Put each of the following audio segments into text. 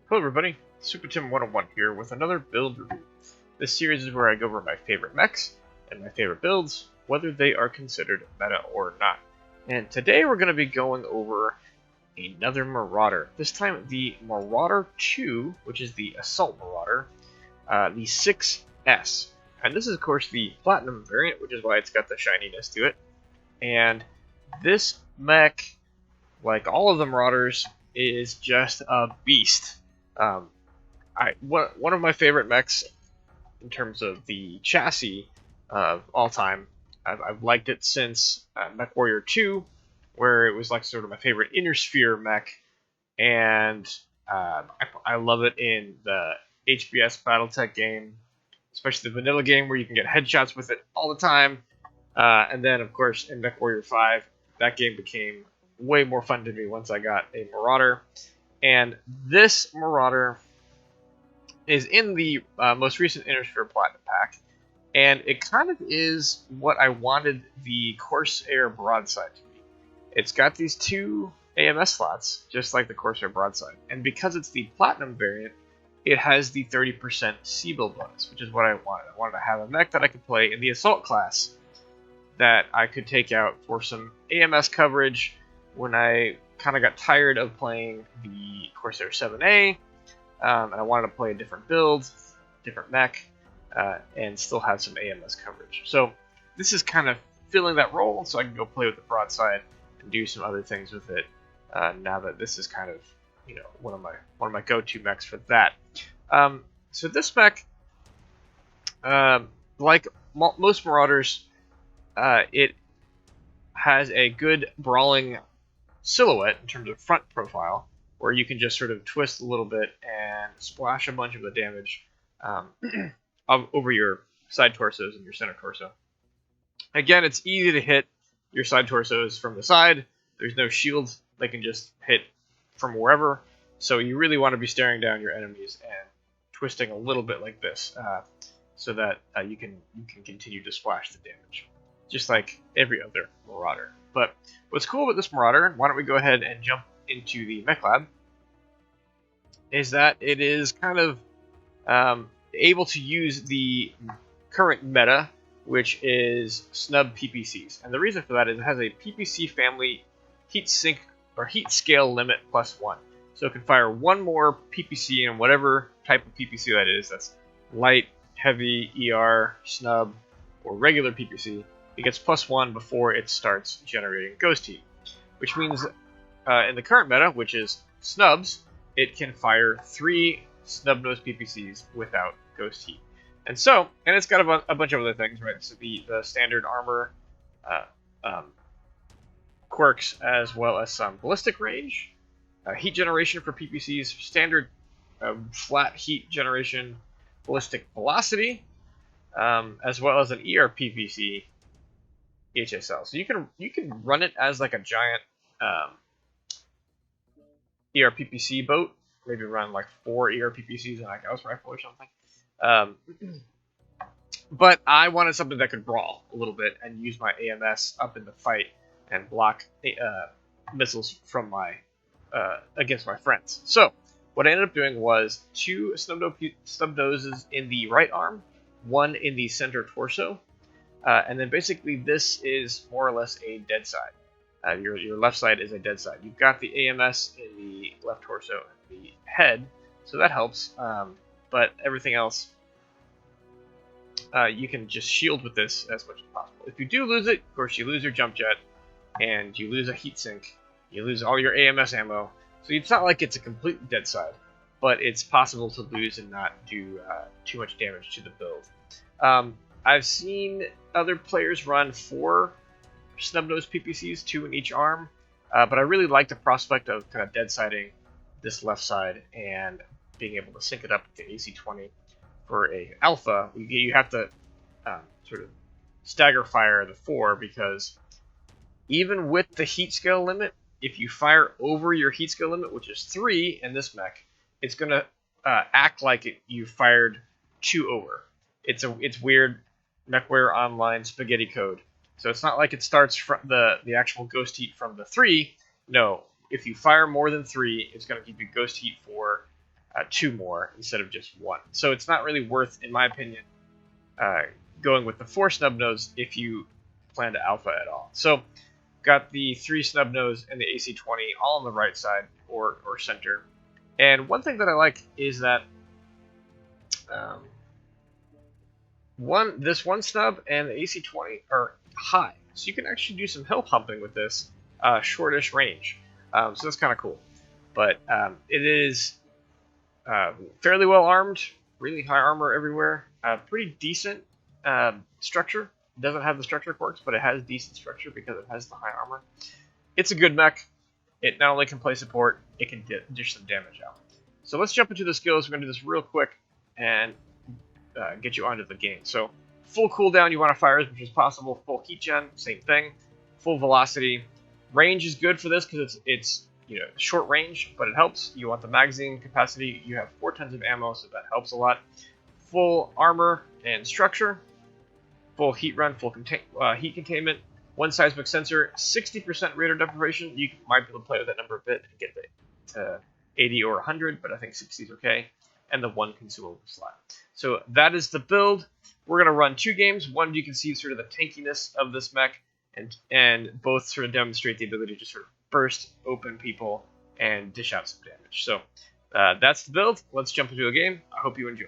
Hello everybody, Super Tim 101 here with another build review. This series is where I go over my favorite mechs and my favorite builds, whether they are considered meta or not. And today we're going to be going over another Marauder. This time the Marauder 2, which is the Assault Marauder, the 6S. And this is of course the Platinum variant, which is why it's got the shininess to it. And this mech, like all of the Marauders, is just a beast. One of my favorite mechs in terms of the chassis of all time. I've liked it since Mechwarrior 2, where it was like sort of my favorite Inner Sphere mech, and I love it in the HBS BattleTech game, especially the vanilla game where you can get headshots with it all the time. And then of course in Mechwarrior 5, that game became way more fun to me once I got a Marauder. And this Marauder is in the most recent Inner Sphere Platinum pack, and it kind of is what I wanted the Corsair Broadside to be. It's got these two AMS slots, just like the Corsair Broadside, and because it's the Platinum variant, it has the 30% C-Build bonus, which is what I wanted. I wanted to have a mech that I could play in the Assault class that I could take out for some AMS coverage when I kind of got tired of playing the Corsair 7A, and I wanted to play a different build, different mech, and still have some AMS coverage. So this is kind of filling that role, so I can go play with the Broadside and do some other things with it. Now that this is kind of, one of my go-to mechs for that. So this mech, like most Marauders, it has a good brawling silhouette in terms of front profile, where you can just sort of twist a little bit and splash a bunch of the damage over your side torsos and your center torso. Again, it's easy to hit your side torsos from the side. There's no shields. They can just hit from wherever. So you really want to be staring down your enemies and twisting a little bit like this, so that you can continue to splash the damage, just like every other Marauder. But what's cool about this Marauder, why don't we go ahead and jump into the Mech Lab, is that it is kind of able to use the current meta, which is Snub PPCs. And the reason for that is it has a PPC family heat sink or heat scale limit +1. So it can fire one more PPC in whatever type of PPC that is. That's light, heavy, ER, snub, or regular PPC. It gets +1 before it starts generating ghost heat, which means in the current meta, which is Snubs, it can fire 3 snub nose PPCs without ghost heat. And it's got a bunch of other things, right? So the standard armor quirks, as well as some ballistic range, heat generation for PPCs, standard flat heat generation, ballistic velocity, as well as an ER PPC HSL. So you can run it as like a giant ER PPC boat. Maybe run like 4 ER PPCs in a Gauss rifle or something. But I wanted something that could brawl a little bit and use my AMS up in the fight and block missiles from my against my friends. So what I ended up doing was 2 snub noses in the right arm, 1 in the center torso. And then basically this is more or less a dead side. Your left side is a dead side. You've got the AMS in the left torso and the head, so that helps. But everything else, you can just shield with this as much as possible. If you do lose it, of course, you lose your jump jet, and you lose a heat sink. You lose all your AMS ammo. So it's not like it's a complete dead side, but it's possible to lose and not do too much damage to the build. I've seen other players run 4 snub-nosed PPCs, 2 in each arm, but I really like the prospect of kind of dead-siding this left side and being able to sync it up to AC20 for a alpha. You have to sort of stagger fire the 4, because even with the heat scale limit, if you fire over your heat scale limit, which is 3 in this mech, it's going to act like you fired 2 over. It's weird Mechwarrior Online spaghetti code. So it's not like it starts from the actual ghost heat from the 3. No, if you fire more than 3, it's going to give you ghost heat for 2 more instead of just 1. So it's not really worth, in my opinion, going with the 4 snub nodes if you plan to alpha at all. So got the 3 snub nodes and the AC20 all on the right side or center. And one thing that I like is that this one snub and the AC20 are high, so you can actually do some hill pumping with this shortish range. So that's kind of cool. But it is fairly well armed, really high armor everywhere, pretty decent structure. It doesn't have the structure quirks, but it has decent structure because it has the high armor. It's a good mech. It not only can play support, it can dish some damage out. So let's jump into the skills. We're going to do this real quick and get you onto the game. So full cooldown, you want to fire as much as possible. Full heat gen, same thing. Full velocity. Range is good for this because it's short range, but it helps. You want the magazine capacity. You have 4 tons of ammo, so that helps a lot. Full armor and structure. Full heat run, full heat containment. 1 seismic sensor, 60% radar deprivation. You might be able to play with that number a bit and get the 80 or 100, but I think 60 is okay. And the 1 consumable slot. So that is the build. We're going to run 2 games. One, you can see sort of the tankiness of this mech, and both sort of demonstrate the ability to sort of burst open people and dish out some damage. So that's the build. Let's jump into a game. I hope you enjoy.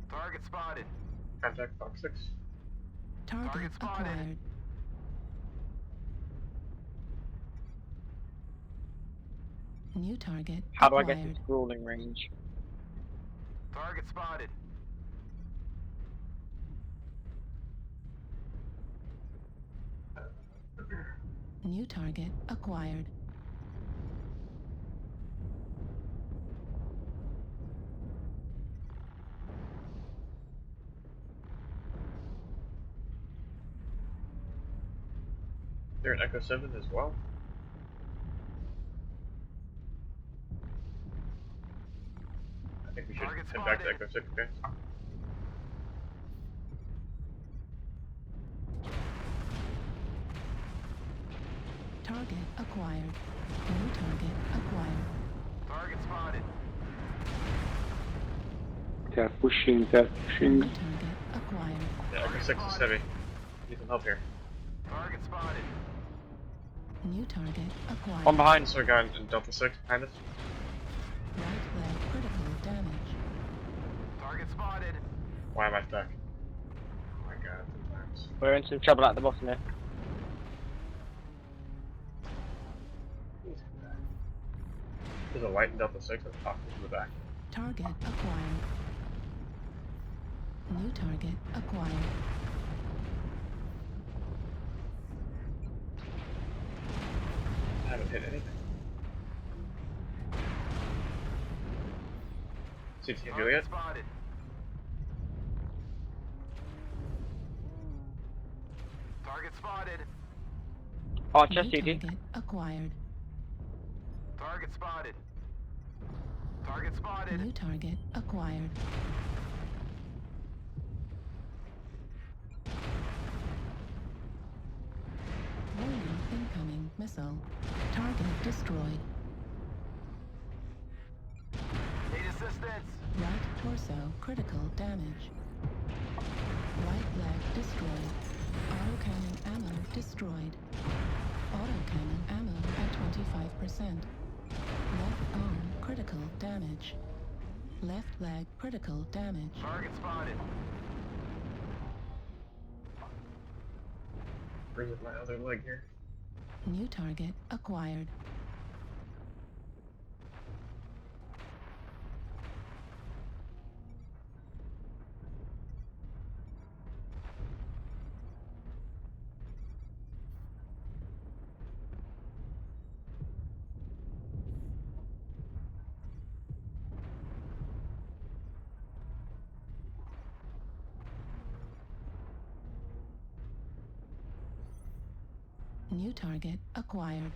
Target spotted. Contact box 6. Target acquired. New target How do I acquired. get this ruling range? Target spotted. New target acquired. Is there an Echo 7 as well? I think we should head back to Echo 6, okay? Target acquired. New target acquired. Target spotted. They're pushing. New target acquired. Yeah, Echo 6 is heavy. Need some help here. Target spotted. New target acquired. One behind. So we got in Delta 6 behind us. Right leg critical damage. Target spotted. Why am I stuck? Oh my god, sometimes. We're in some trouble at the bottom here. There's a light in Delta 6 that's popping to the back. Target acquired. New target acquired. I haven't hit anything. See if you can do it. Spotted. Target spotted. Oh, New just you. target acquired. Target spotted. Target spotted. New target acquired. Warning incoming missile. Target destroyed. Need assistance. Right torso critical damage. Right leg destroyed. Autocannon ammo destroyed. Autocannon ammo at 25%. Left arm critical damage. Left leg critical damage. Target spotted. Bring with my other leg here. New target acquired. New target acquired.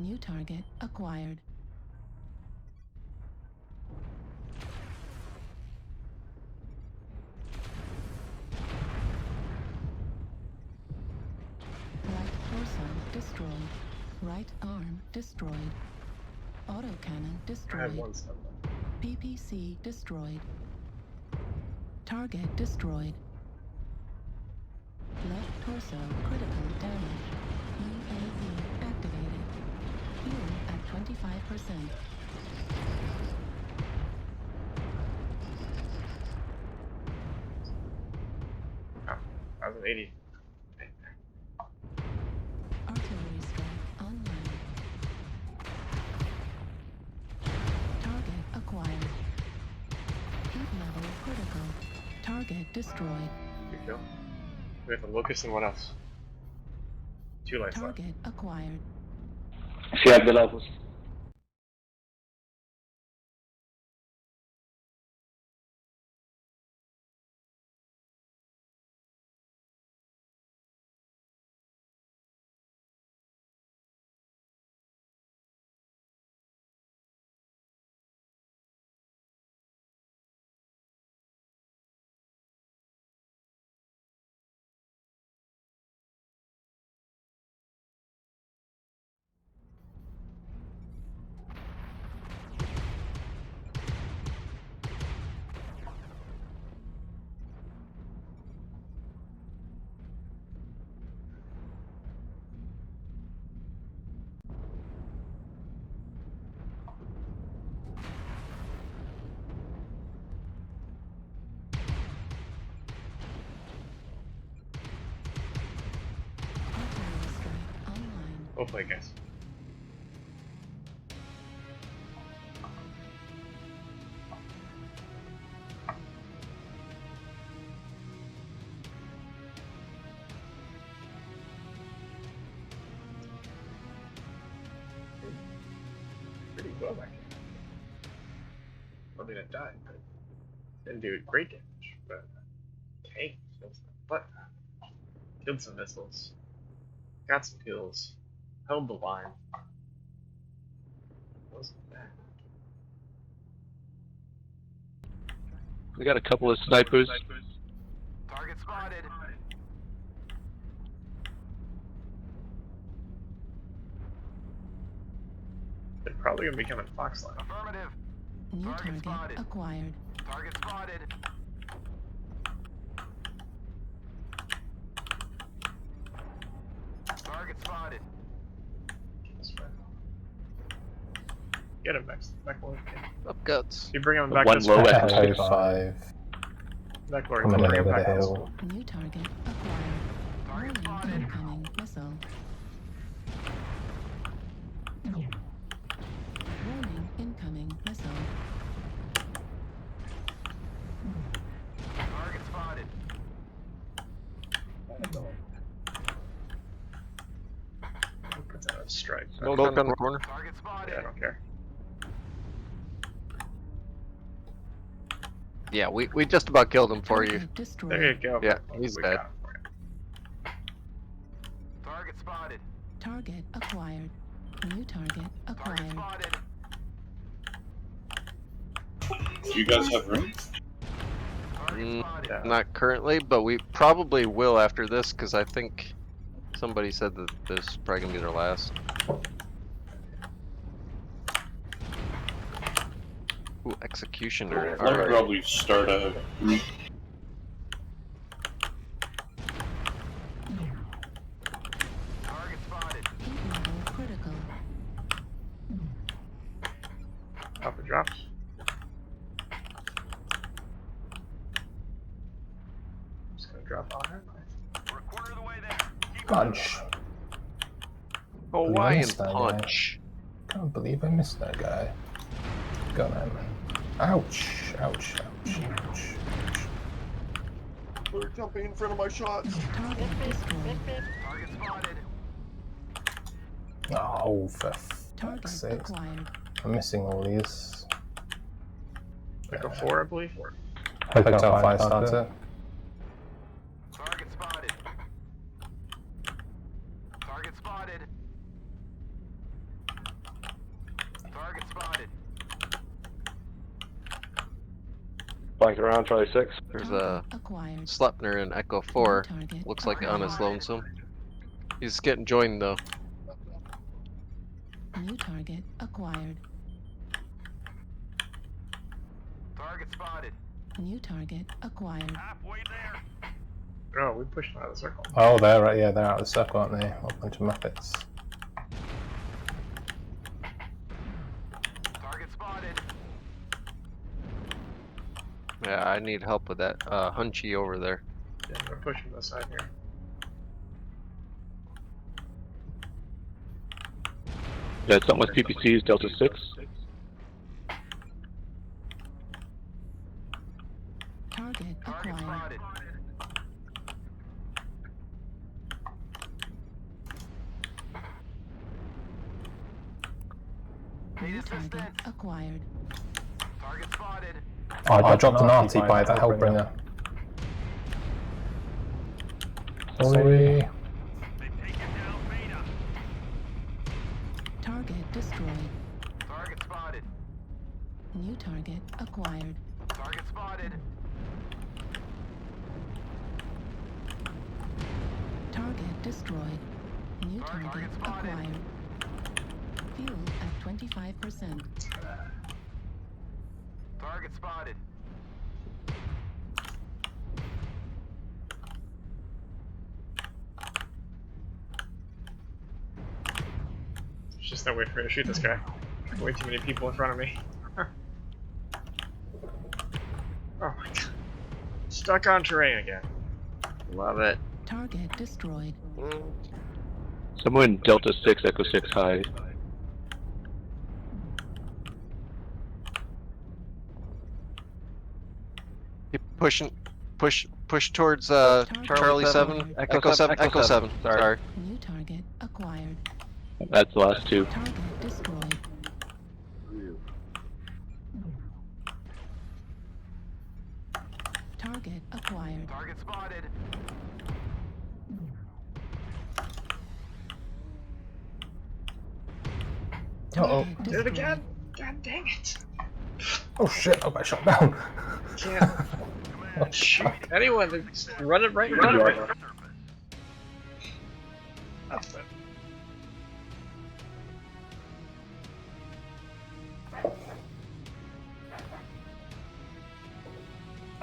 New target acquired. Right torso destroyed. Right arm destroyed. Autocannon I destroyed. had one step left. PPC destroyed. Target destroyed. Left torso critical damage. UAV activated. Fuel at 25%. Oh, that was an 80. Artillery strike online. Target acquired. Heat level critical. Target destroyed. Good kill. We have the Locust and what else? 2 lights left. Target acquired. If you have the levels. Artillery strike online. Well played, guys. Pretty well, actually. I mean, it died, but didn't do great damage. But tank kills them. But killed some missiles, got some kills, held the line. Wasn't bad. We got a couple of snipers. Target spotted. They're probably gonna be coming Foxline. Affirmative. New Target target spotted. acquired. Target spotted. Target spotted. Get him, Mechwarrior. Up guts. You bring him back One this low way. end. Type 5 Mechwarrior, coming bring him over the back this way. hill. New target acquired. Target Warning spotted. incoming missile. Warning incoming missile. Target spotted. Puts out a strike. Smoke on the corner. Target spotted. Yeah, I don't care. Yeah, we just about killed him for you. Target destroyed. There you go. Yeah, he's We dead. got him for you. Target spotted. Target acquired. New target Target acquired. spotted. Do you guys have room? Target spotted. Yeah. Not currently, but we probably will after this, because I think somebody said that this is probably gonna be their last. Ooh, executioner. I'll Alright. probably start a group. Target spotted. Heat level critical. Alpha drops. Just gonna drop on her. We're a quarter of the way there. Keep Punch. Hawaiian missed that guy. punch. Can't believe I missed that guy. Go man. Ouch. Ouch. Ouch. Ouch. They're jumping in front of my shots. Target destroyed. Target spotted. Oh, for Target fuck's sake. acquired. I'm missing all these. Like a 4, I believe. Picked up 5 starter. Target spotted. Target spotted. Flank around, Charlie 6. There's Target a acquired. Slepner in Echo New 4. target Looks like on his acquired. lonesome. He's getting joined though. New target acquired. Target spotted. New target acquired. Halfway there. Oh, we pushed him out of the circle. Oh, they're right. Yeah, they're out of the circle, aren't they? A bunch of Muppets. Target spotted. Yeah, I need help with that Hunchy over there. Yeah, I'm gonna push him this side here. Yeah, something with PPCs, Delta 6. Target Target acquired. spotted. Need New target assistance. acquired. Target spotted. Oh, I dropped an arty by that Hellbringer. Sorry. They've taken down Beta. Target destroyed. Target spotted. New target acquired. Target spotted. Target destroyed. New Target target spotted. acquired. Fuel at 25%. Target spotted. It's just no way for me to shoot this guy. Way too many people in front of me. Oh my god. Stuck on terrain again. Love it. Target destroyed. Someone Delta 6, Echo 6 high. Keep pushing. Push towards Charlie 7. Echo 7. Echo 7. Sorry. New target acquired. That's the last two. Target destroyed. Target acquired. Target spotted. Uh-oh. Target Did it destroyed. again? God dang it. Oh shit, I got shot down. Can't shoot anyone. They're just running right in front of me. That's it.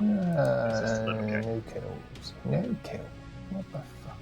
No kills. No kills. What the fuck?